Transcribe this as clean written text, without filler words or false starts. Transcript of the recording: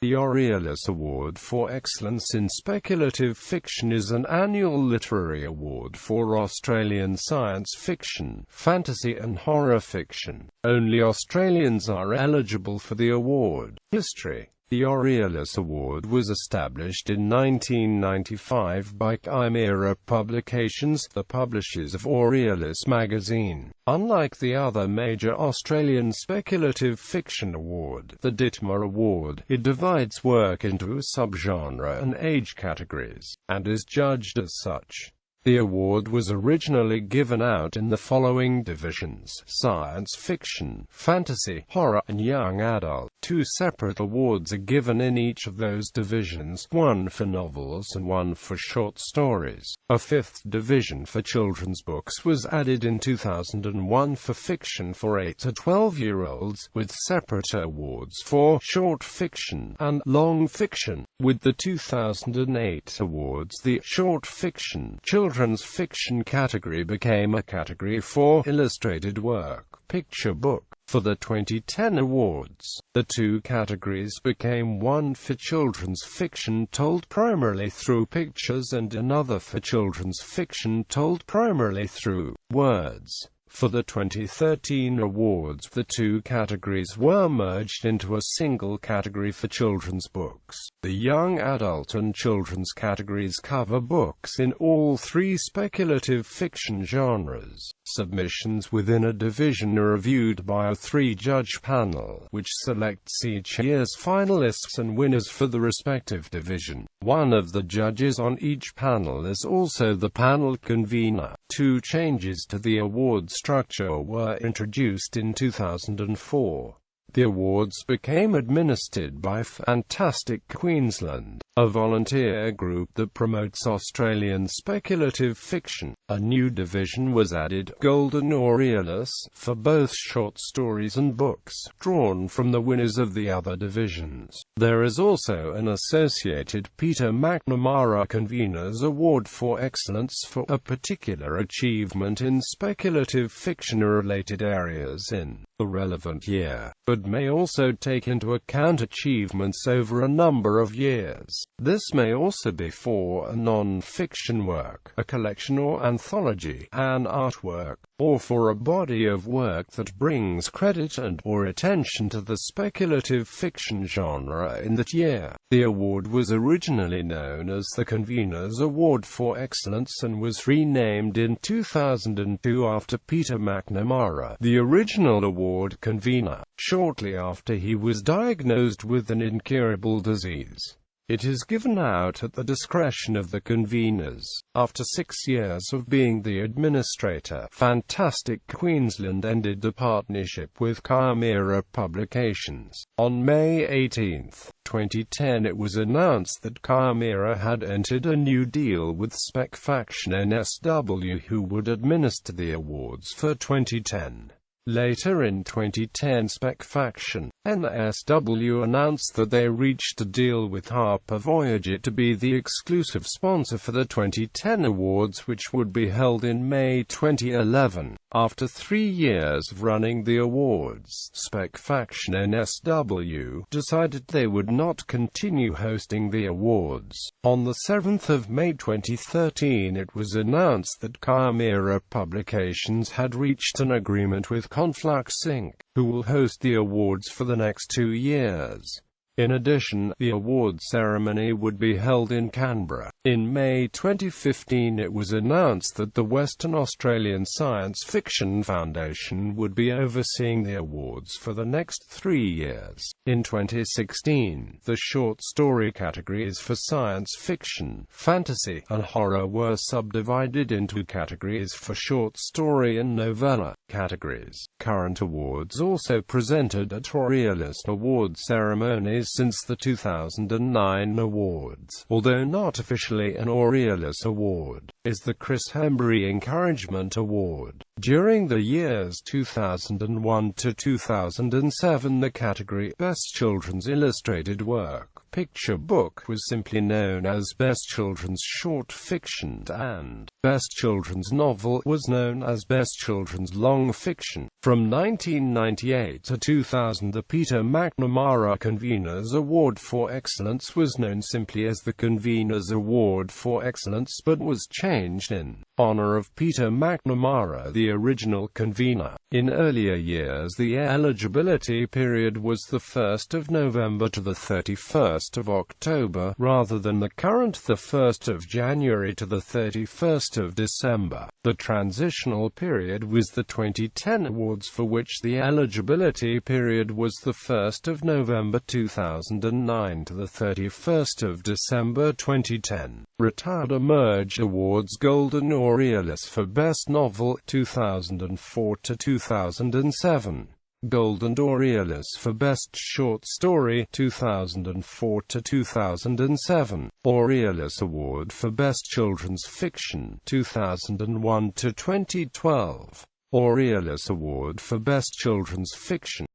The Aurealis Award for Excellence in Speculative Fiction is an annual literary award for Australian science fiction, fantasy and horror fiction. Only Australians are eligible for the award. History. The Aurealis Award was established in 1995 by Chimera Publications, the publishers of Aurealis magazine. Unlike the other major Australian speculative fiction award, the Ditmar Award, it divides work into subgenre and age categories, and is judged as such. The award was originally given out in the following divisions: science fiction, fantasy, horror, and young adult. Two separate awards are given in each of those divisions, one for novels and one for short stories. A fifth division for children's books was added in 2001 for fiction for 8 to 12-year-olds, with separate awards for short fiction and long fiction. With the 2008 awards, the short fiction, children's fiction category became a category for illustrated work, picture book. For the 2010 awards, the two categories became one for children's fiction told primarily through pictures and another for children's fiction told primarily through words. For the 2013 awards, the two categories were merged into a single category for children's books. The young adult and children's categories cover books in all three speculative fiction genres. Submissions within a division are reviewed by a three-judge panel, which selects each year's finalists and winners for the respective division. One of the judges on each panel is also the panel convener. Two changes to the award structure were introduced in 2004. The awards became administered by Fantastic Queensland, a volunteer group that promotes Australian speculative fiction. A new division was added, Golden Aurealis, for both short stories and books, drawn from the winners of the other divisions. There is also an associated Peter McNamara Convener's Award for Excellence for a particular achievement in speculative fiction-related areas in the relevant year, but may also take into account achievements over a number of years. This may also be for a non-fiction work, a collection or anthology, an artwork, or for a body of work that brings credit and/or attention to the speculative fiction genre in that year. The award was originally known as the Convener's Award for Excellence and was renamed in 2002 after Peter McNamara, the original award convener, shortly after he was diagnosed with an incurable disease. It is given out at the discretion of the conveners. After 6 years of being the administrator, Fantastic Queensland ended the partnership with Chimera Publications. On May 18, 2010, it was announced that Chimera had entered a new deal with Specfaction NSW, who would administer the awards for 2010. Later in 2010, Specfaction NSW announced that they reached a deal with Harper Voyager to be the exclusive sponsor for the 2010 awards, which would be held in May 2011. After 3 years of running the awards, Specfaction NSW decided they would not continue hosting the awards. On the 7th of May 2013, it was announced that Chimera Publications had reached an agreement with Conflux Inc., who will host the awards for the next 2 years. In addition, the award ceremony would be held in Canberra. In May 2015, it was announced that the Western Australian Science Fiction Foundation would be overseeing the awards for the next 3 years. In 2016, the short story categories for science fiction, fantasy, and horror were subdivided into categories for short story and novella categories. Current awards also presented at Aurealis Award ceremonies since the 2009 awards, although not officially an Aurealis Award, is the Chris Hembury Encouragement Award. During the years 2001 to 2007, the category Best Children's Illustrated Work, picture book was simply known as Best Children's Short Fiction, and Best Children's Novel was known as Best Children's Long Fiction. From 1998 to 2000, the Peter McNamara Conveners Award for Excellence was known simply as the Conveners Award for Excellence, but was changed in honor of Peter McNamara, the original convener. In earlier years, the eligibility period was the 1st of November to the 31st of October, rather than the current the 1st of January to the 31st of December. The transitional period was the 2010 awards, for which the eligibility period was the 1st of November 2009 to the 31st of December 2010. Retired Emerge Awards: Golden Aurealis for Best Novel 2004 to 2007. Golden Aurealis for Best Short Story 2004 to 2007. Aurealis Award for Best Children's Fiction 2001 to 2012. Aurealis Award for Best Children's Fiction